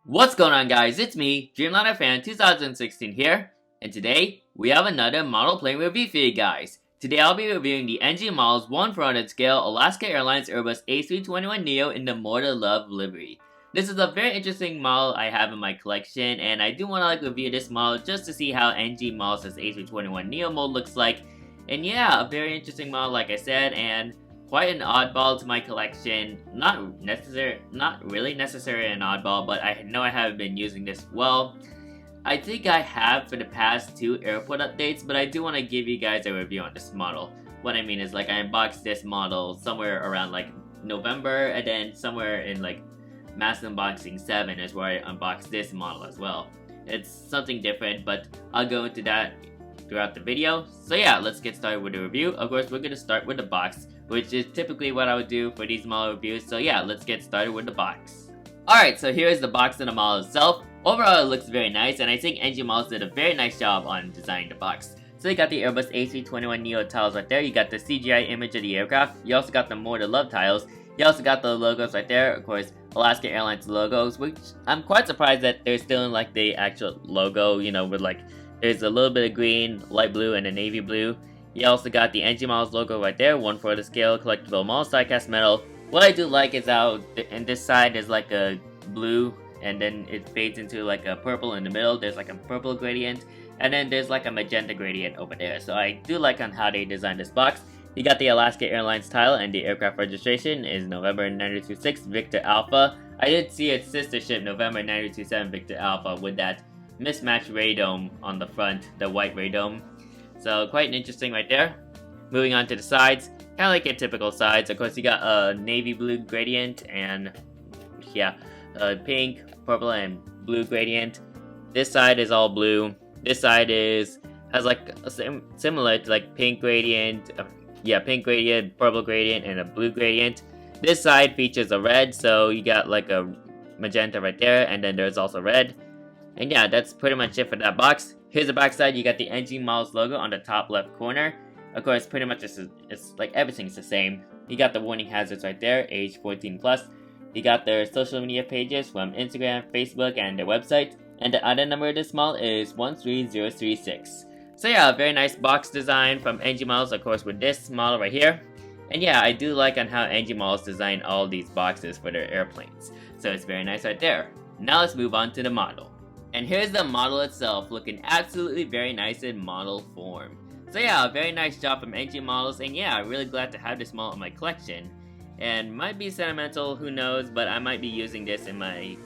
What's going on, guys? It's me, Dreamliner Fan 2016 here, and today we have another model plane review for you guys. Today I'll be reviewing the NG Models 1/400 scale Alaska Airlines Airbus A321Neo in the mould Love Livery. This is a very interesting model I have in my collection, and I do want to review this model just to see how NG Models' A321Neo mold looks like. And yeah, a very interesting model like I said, and quite an oddball to my collection. Not really necessarily an oddball, but I know I haven't been using this well. I think I have for the past 2 airport updates, but I do want to give you guys a review on this model. What I mean is, I unboxed this model somewhere around November, and then somewhere in Mass Unboxing 7 is where I unboxed this model as well. It's something different, but I'll go into that throughout the video. So yeah, let's get started with the review. Of course, we're going to start with the box, which is typically what I would do for these model reviews. So yeah, let's get started with the box. Alright, so here's the box and the model itself. Overall, it looks very nice, and I think NG Models did a very nice job on designing the box. So you got the Airbus A321Neo tiles right there, you got the CGI image of the aircraft, you also got the mould Love tiles, you also got the logos right there, of course, Alaska Airlines logos, which I'm quite surprised that they're still in the actual logo, with there's a little bit of green, light blue, and a navy blue. You also got the NG Models logo right there, 1/4 scale collectible model die-cast metal. What I do like is how in this side there's a blue, and then it fades into a purple in the middle. There's a purple gradient, and then there's a magenta gradient over there. So I do like on how they designed this box. You got the Alaska Airlines tile, and the aircraft registration is November 9226 Victor Alpha. I did see its sister ship November 9227 Victor Alpha with that mismatched radome on the front, the white radome. So quite interesting right there. Moving on to the sides, kind of like your typical sides. Of course, you got a navy blue gradient and pink, purple, and blue gradient. This side is all blue. This side has similar to pink gradient, pink gradient, purple gradient, and a blue gradient. This side features a red, so you got a magenta right there, and then there's also red. And yeah, that's pretty much it for that box. Here's the back side. You got the NG Models logo on the top left corner. Of course, pretty much it's everything's the same. You got the warning hazards right there, age 14+. You got their social media pages from Instagram, Facebook, and their website. And the other number of this model is 13036. So yeah, a very nice box design from NG Models, of course, with this model right here. And yeah, I do like on how NG Models design all these boxes for their airplanes. So it's very nice right there. Now let's move on to the model. And here's the model itself, looking absolutely very nice in model form. So yeah, a very nice job from NG Models, and yeah, I'm really glad to have this model in my collection. And might be sentimental, who knows, but I might be using this in my,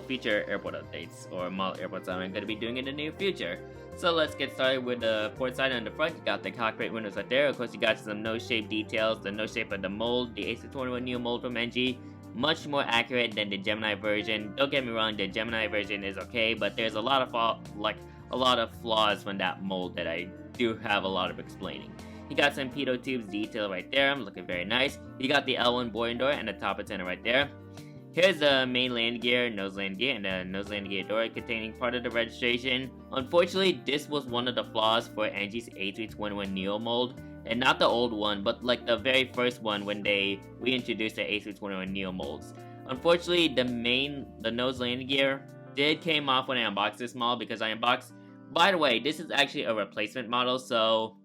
future airport updates, or model airports I'm going to be doing in the near future. So let's get started with the port side on the front. You got the cockpit windows right there. Of course, you got some nose shape details, the nose shape of the mold, the A321Neo mold from NG. Much more accurate than the Gemini version. Don't get me wrong, the Gemini version is okay, but there's a lot of flaws from that mold that I do have a lot of explaining. You got some pitot tubes detail right there, looking very nice. You got the L1 boarding door and the top antenna right there. Here's the main landing gear, nose landing gear, and the nose landing gear door containing part of the registration. Unfortunately, this was one of the flaws for NG's A321Neo mold. And not the old one, but the very first one when they reintroduced the A321Neo molds. Unfortunately, the nose landing gear came off when I unboxed this model because I unboxed. By the way, this is actually a replacement model, so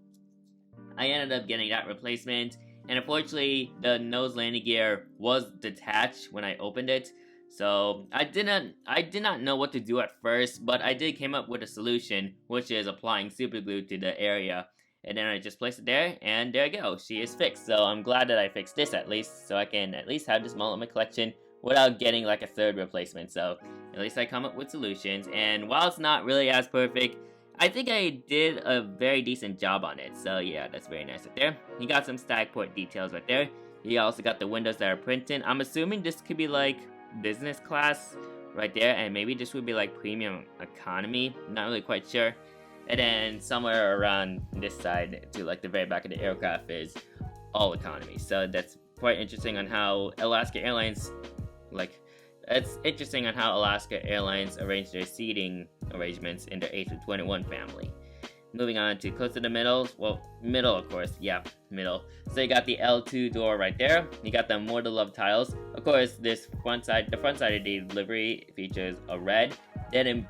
I ended up getting that replacement. And unfortunately, the nose landing gear was detached when I opened it. So I did not know what to do at first, but I did came up with a solution, which is applying super glue to the area. And then I just placed it there, and there you go, she is fixed. So I'm glad that I fixed this at least, so I can at least have this model in my collection without getting a third replacement. So at least I come up with solutions, and while it's not really as perfect, I think I did a very decent job on it. So yeah, that's very nice right there. You got some stack port details right there. You also got the windows that are printed. I'm assuming this could be business class right there, and maybe this would be premium economy. Not really quite sure. And then somewhere around this side to the very back of the aircraft is all economy. So that's quite interesting on how Alaska Airlines arranged their seating arrangements in their A321 family. Moving on to close to the middle, well, middle of course, yeah, middle. So you got the L2 door right there. You got the more to love tiles. Of course, this front side, the front side of the livery features a red. Then it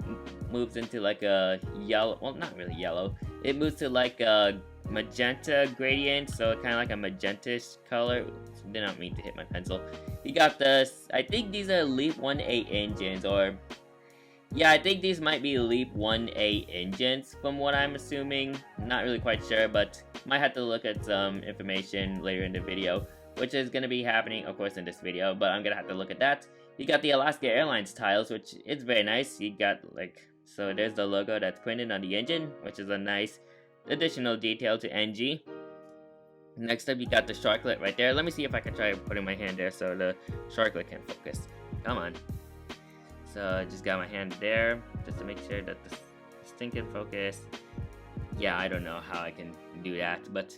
moves into like a yellow, well, not really yellow. It moves to like a magenta gradient, so kind of like a magentish color. Did not mean to hit my pencil. You got this, I think these are Leap 1A engines, or yeah, I think these might be Leap 1A engines from what I'm assuming. Not really quite sure, but might have to look at some information later in the video, which is going to be happening, of course, in this video, but I'm going to have to look at that. You got the Alaska Airlines tiles, which is very nice. You got like, so there's the logo that's printed on the engine, which is a nice additional detail to NG. Next up, you got the sharklet right there. Let me see if I can try putting my hand there so the sharklet can focus. Come on. So I just got my hand there just to make sure that the thing can focus. Yeah, I don't know how I can do that, but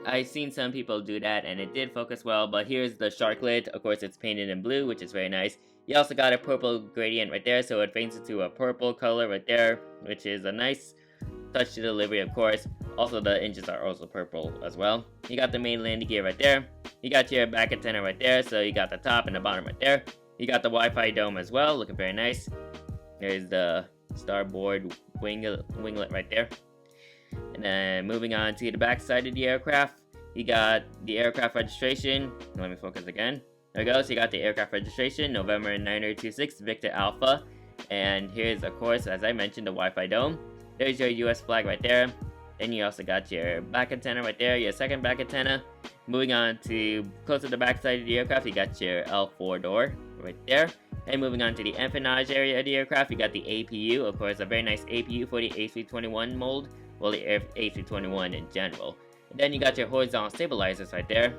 I've seen some people do that and it did focus well. But here's the sharklet. Of course, it's painted in blue, which is very nice. You also got a purple gradient right there, so it fades into a purple color right there, which is a nice touch to the livery, of course. Also, the engines are also purple as well. You got the main landing gear right there. You got your back antenna right there, so you got the top and the bottom right there. You got the Wi-Fi dome as well, looking very nice. There's the starboard winglet right there. And then moving on to the back side of the aircraft, you got the aircraft registration. Let me focus again. There we go, so you got the aircraft registration, November 9026, Victor Alpha. And here's, of course, as I mentioned, the Wi-Fi dome. There's your US flag right there. Then you also got your back antenna right there, your second back antenna. Moving on to close to the back side of the aircraft, you got your L4 door right there. And moving on to the empennage area of the aircraft, you got the APU, of course, a very nice APU for the A321 mold, well, the A321 in general. And then you got your horizontal stabilizers right there,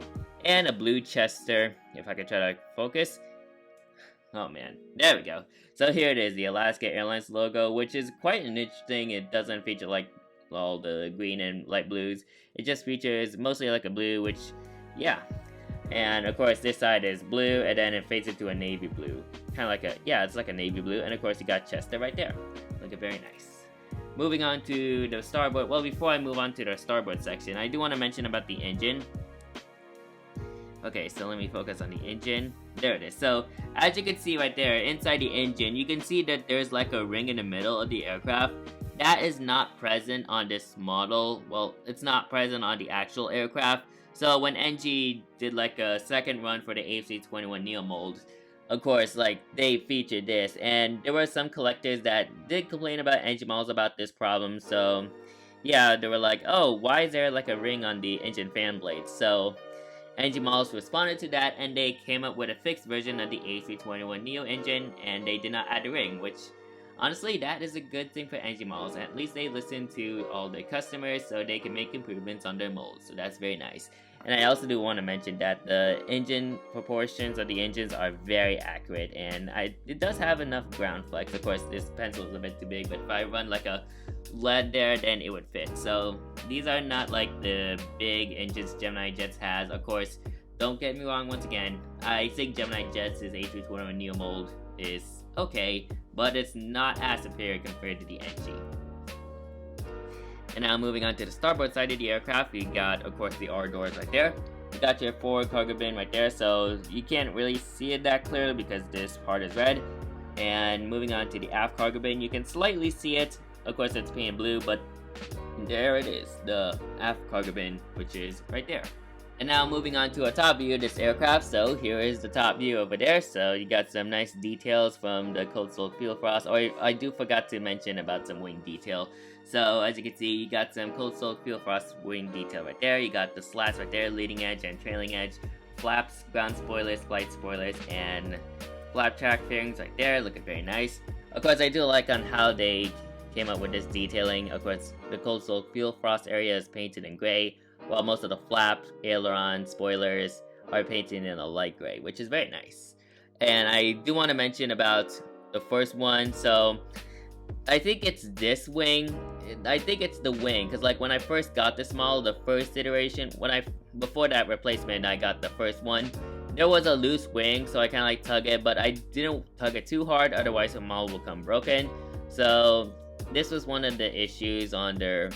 and a blue Chester, if I could try to focus. Oh man, there we go. So here it is, the Alaska Airlines logo, which is quite an interesting. It doesn't feature like all the green and light blues. It just features mostly like a blue, which, yeah. And of course, this side is blue, and then it fades into a navy blue. Kind of like a, yeah, it's like a navy blue. And of course, you got Chester right there. Looking very nice. Moving on to the starboard. Well, before I move on to the starboard section, I do want to mention about the engine. Okay, so let me focus on the engine. There it is. So, as you can see right there, inside the engine, you can see that there's like a ring in the middle of the aircraft. That is not present on this model. Well, it's not present on the actual aircraft. So when NG did like a second run for the A321Neo mold, of course, like, they featured this. And there were some collectors that did complain about NG models about this problem. So, yeah, they were like, oh, why is there like a ring on the engine fan blades? So NG models responded to that, and they came up with a fixed version of the A321Neo engine, and they did not add the ring, which, honestly, that is a good thing for NG models. At least they listen to all their customers so they can make improvements on their molds, so that's very nice. And I also do want to mention that the engine proportions of the engines are very accurate, and it does have enough ground flex. Of course, this pencil is a bit too big, but if I run like a lead there, then it would fit. So these are not like the big engines Gemini Jets has. Of course, don't get me wrong once again, I think Gemini Jets' A321Neo mold is okay, but it's not as superior compared to the NG. And now moving on to the starboard side of the aircraft, we got, of course, the R doors right there. You got your forward cargo bin right there, so you can't really see it that clearly because this part is red. And moving on to the aft cargo bin, you can slightly see it. Of course, it's painted blue, but there it is, the aft cargo bin, which is right there. And now moving on to a top view of this aircraft, so here is the top view over there. So you got some nice details from the coastal fuel frost, or I do forgot to mention about some wing detail. So as you can see, you got some coastal fuel frost wing detail right there. You got the slats right there, leading edge and trailing edge, flaps, ground spoilers, flight spoilers, and flap track fairings right there, looking very nice. Of course, I do like on how they came up with this detailing. Of course, the coastal fuel frost area is painted in gray, while most of the flap, aileron, spoilers are painted in a light gray, which is very nice. And I do want to mention about the first one. So I think it's this wing. I think it's the wing, because like when I first got this model, the first iteration, before that replacement, I got the first one, there was a loose wing, so I kind of like tug it, but I didn't tug it too hard, otherwise the model will come broken. So this was one of the issues on their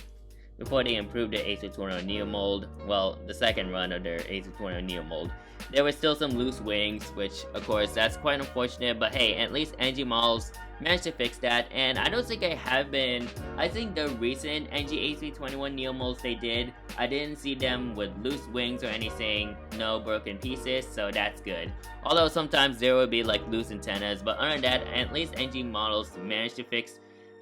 before they improved the A321Neo mold. Well, the second run of their A321Neo mold. There were still some loose wings, which of course that's quite unfortunate, but hey, at least NG models managed to fix that, and I don't think I think the recent NG A321Neo molds they did, I didn't see them with loose wings or anything, no broken pieces, so that's good. Although sometimes there will be like loose antennas, but other than that, at least NG models managed to fix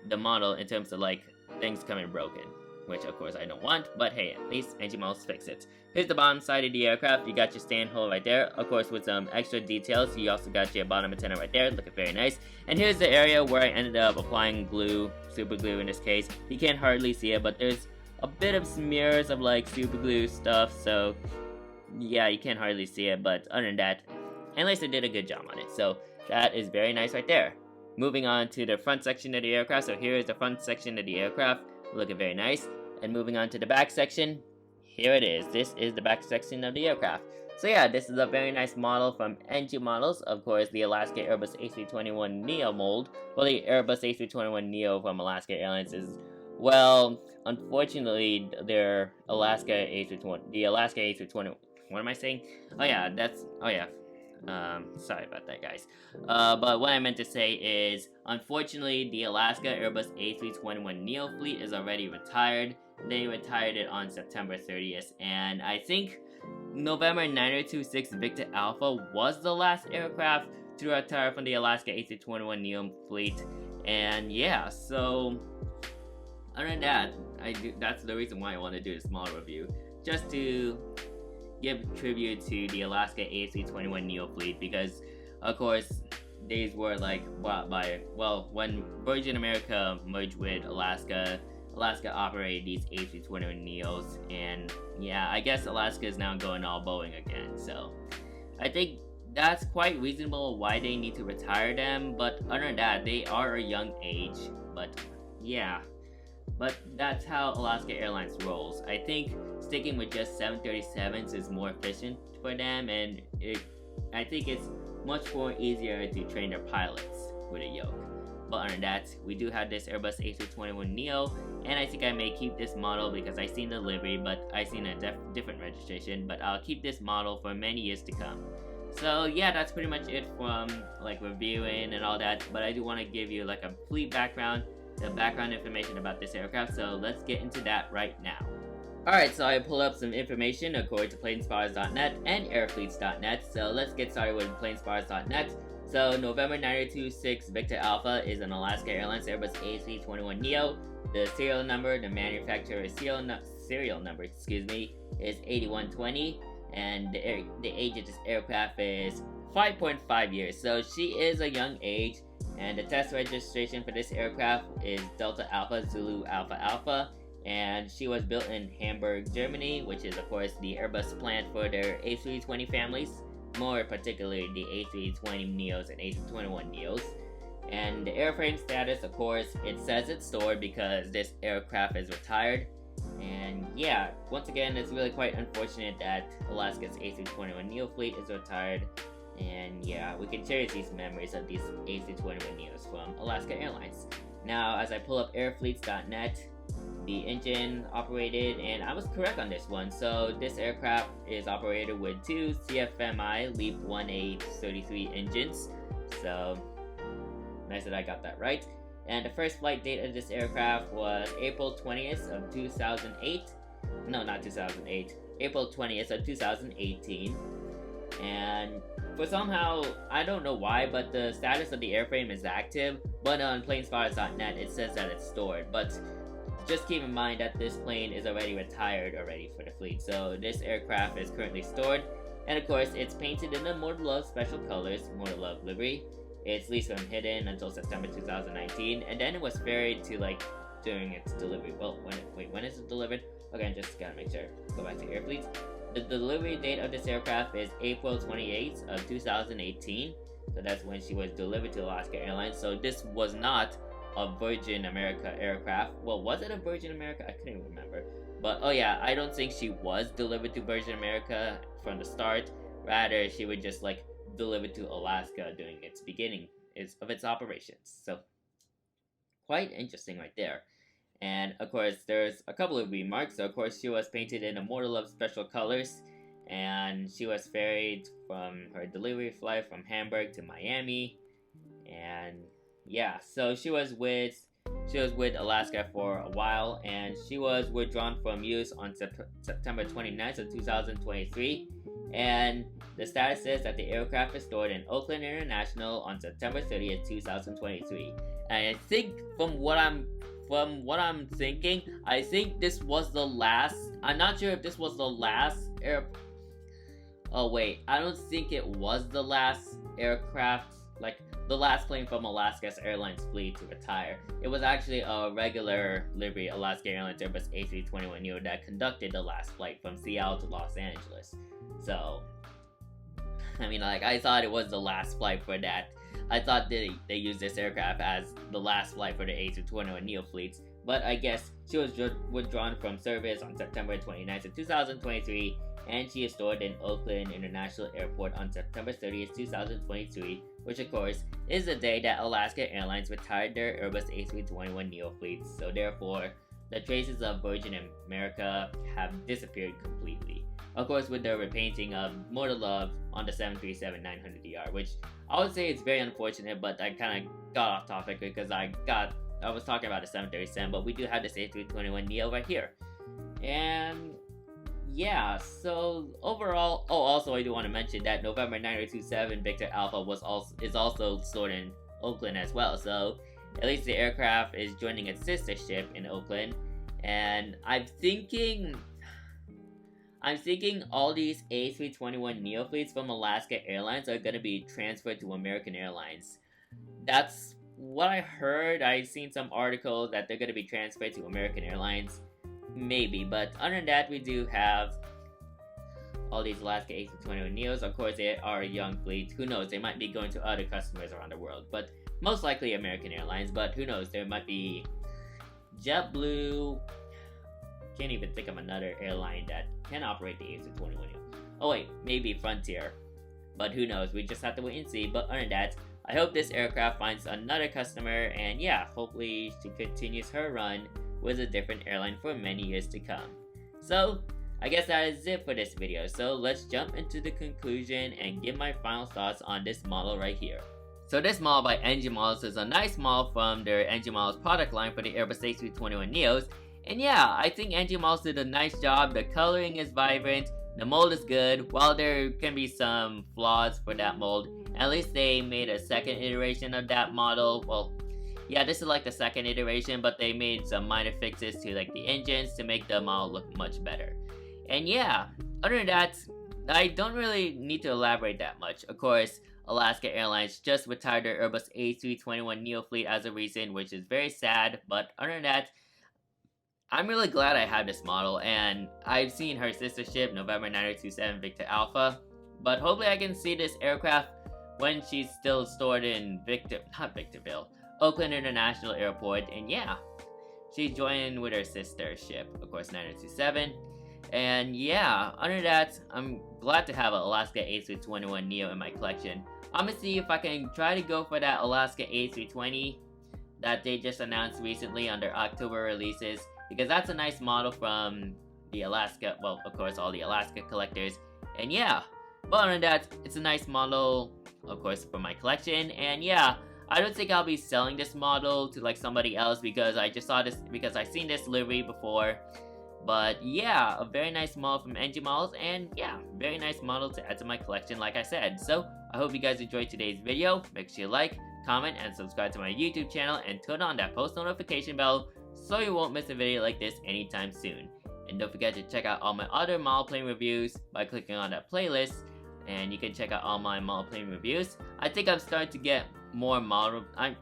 the model in terms of like things coming broken. Which of course I don't want, but hey, at least NG models fix it. Here's the bottom side of the aircraft. You got your stand hole right there, of course with some extra details. You also got your bottom antenna right there, looking very nice. And here's the area where I ended up applying glue, super glue in this case. You can't hardly see it, but there's a bit of smears of like super glue stuff, so yeah, you can't hardly see it, but other than that, at least I did a good job on it. So that is very nice right there. Moving on to the front section of the aircraft. So here is the front section of the aircraft, looking very nice. And moving on to the back section, here it is. This is the back section of the aircraft. So yeah, this is a very nice model from NG Models. Of course, the Alaska Airbus A321Neo mold. Well, the Airbus A321Neo from Alaska Airlines is, well, unfortunately, their the Alaska A320, what am I saying? Sorry about that, guys. But what I meant to say is, unfortunately, the Alaska Airbus A321Neo fleet is already retired. They retired it on September 30th, and I think November 9026 Victor Alpha was the last aircraft to retire from the Alaska A321Neo fleet. And yeah, so other than that, that's the reason why I want to do a small review, just to give tribute to the Alaska A321Neo fleet, because of course these were like bought by, well, when Virgin America merged with Alaska operated these A321Neos, and yeah, I guess Alaska is now going all Boeing again, so I think that's quite reasonable why they need to retire them. But other than that, they are a young age, but yeah, but that's how Alaska Airlines rolls. I think sticking with just 737s is more efficient for them, and I think it's much more easier to train their pilots with a yoke. But other than that, we do have this Airbus A321Neo, and I think I may keep this model because I seen the livery, but I seen a different registration, but I'll keep this model for many years to come. So yeah, that's pretty much it from like reviewing and all that, but I do want to give you like a complete background, the background information about this aircraft, so let's get into that right now. Alright, so I pulled up some information according to planespotters.net and airfleets.net, so let's get started with planespotters.net. So November 9026 Victor Alpha is an Alaska Airlines Airbus A321Neo. The serial number, the manufacturer's serial number, is 8120, and the age of this aircraft is 5.5 years. So she is a young age, and the test registration for this aircraft is Delta Alpha Zulu Alpha Alpha, and she was built in Hamburg, Germany, which is of course the Airbus plant for their A320 families, more particularly the A320Neos and A321Neos. And the airframe status, of course, it says it's stored because this aircraft is retired. And yeah, once again, it's really quite unfortunate that Alaska's A321Neo fleet is retired. And yeah, we can cherish these memories of these A321Neos from Alaska Airlines. Now, as I pull up airfleets.net, the engine operated, and I was correct on this one. So this aircraft is operated with two CFMI LEAP 1A33 engines. So nice that I got that right. And the first flight date of this aircraft was April 20th of 2008. No, not 2008. April 20th of 2018. And for somehow, I don't know why, but the status of the airframe is active. But on planespotters.net, it says that it's stored. But just keep in mind that this plane is already retired for the fleet. So this aircraft is currently stored. And of course, it's painted in the More Love special colors, More Love Livery. It's leased from Hidden until September 2019, and then it was ferried to during its delivery. Well, when is it delivered? Okay, I just gotta make sure. Go back to Airfleet. The delivery date of this aircraft is April 28th of 2018. So that's when she was delivered to Alaska Airlines. So this was not a Virgin America aircraft. Well, was it a Virgin America? I couldn't even remember. But oh yeah, I don't think she was delivered to Virgin America from the start. Rather, she would just delivered to Alaska during its beginning of its operations. So quite interesting right there. And of course, there's a couple of remarks. So of course, she was painted in a model of special colors, and she was ferried from her delivery flight from Hamburg to Miami. And yeah, so she was with Alaska for a while, and she was withdrawn from use on September 29th of 2023. And the status says that the aircraft is stored in Oakland International on September 30th, 2023. And I think from what I'm thinking, I think this was the last. I'm not sure if this was the last Oh wait, I don't think it was the last aircraft, like the last plane from Alaska's Airlines fleet to retire. It was actually a regular livery Alaska Airlines Airbus A321Neo that conducted the last flight from Seattle to Los Angeles. So, I mean, like, I thought it was the last flight for that. I thought they used this aircraft as the last flight for the A321Neo fleets, but I guess she was withdrawn from service on September 29th of 2023, and she is stored in Oakland International Airport on September 30th, 2023, which of course is the day that Alaska Airlines retired their Airbus A321Neo fleets, so therefore the traces of Virgin America have disappeared completely. Of course, with the repainting of Motor Love on the 737-900ER, which I would say it's very unfortunate, but I kind of got off topic because I was talking about the 737, but we do have this A321Neo right here. And yeah, so overall, also I do want to mention that November 9027 Victor Alpha is also stored in Oakland as well, so at least the aircraft is joining its sister ship in Oakland, and I'm thinking all these A321Neo fleets from Alaska Airlines are going to be transferred to American Airlines. That's what I heard. I've seen some articles that they're going to be transferred to American Airlines. Maybe, but other than that, we do have all these Alaska A321Neos. Of course, they are a young fleet. Who knows? They might be going to other customers around the world, but most likely American Airlines. But who knows? There might be JetBlue. Can't even think of another airline that can operate the A321Neo. Oh wait, maybe Frontier. But who knows? We just have to wait and see. But other than that, I hope this aircraft finds another customer, and yeah, hopefully she continues her run with a different airline for many years to come. So, I guess that is it for this video. So let's jump into the conclusion and give my final thoughts on this model right here. So this model by NG Models is a nice model from their NG Models product line for the Airbus A321Neos. And yeah, I think NG Models did a nice job. The coloring is vibrant, the mold is good. While there can be some flaws for that mold, at least they made a second iteration of that model. Well, yeah, this is like the second iteration, but they made some minor fixes to like the engines to make the model look much better. And yeah, other than that, I don't really need to elaborate that much. Of course, Alaska Airlines just retired their Airbus A321Neo fleet as of recent, which is very sad, but other than that, I'm really glad I have this model, and I've seen her sister ship, November 9027 Victor Alpha, but hopefully I can see this aircraft when she's still stored in Oakland International Airport, and yeah, she's joining with her sister ship, of course, 9027. And yeah, other than that, I'm glad to have an Alaska A321Neo in my collection. I'm gonna see if I can try to go for that Alaska A320 that they just announced recently on their October releases, because that's a nice model from the Alaska, well, of course, all the Alaska collectors. And yeah, but other than that, it's a nice model, of course, for my collection. And yeah, I don't think I'll be selling this model to like somebody else because I just saw this, because I've seen this livery before. But yeah, a very nice model from NG Models, and yeah, very nice model to add to my collection like I said. So, I hope you guys enjoyed today's video. Make sure you like, comment, and subscribe to my YouTube channel, and turn on that post notification bell so you won't miss a video like this anytime soon. And don't forget to check out all my other model plane reviews by clicking on that playlist, and you can check out all my model plane reviews. I think I'm starting to get more model, I'm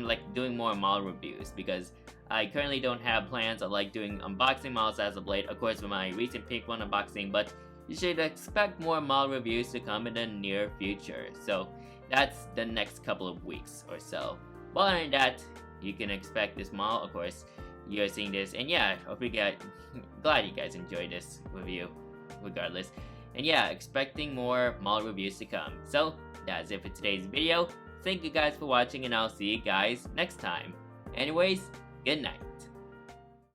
like doing more model reviews because I currently don't have plans of like doing unboxing models as of late, of course with my recent pink one unboxing, but you should expect more model reviews to come in the near future. So that's the next couple of weeks or so. But other than that, you can expect this model, of course, you're seeing this, and yeah, hope you guys, glad you guys enjoyed this review, regardless. And yeah, expecting more model reviews to come. So, that's it for today's video. thank you guys for watching, and I'll see you guys next time. Anyways, good night.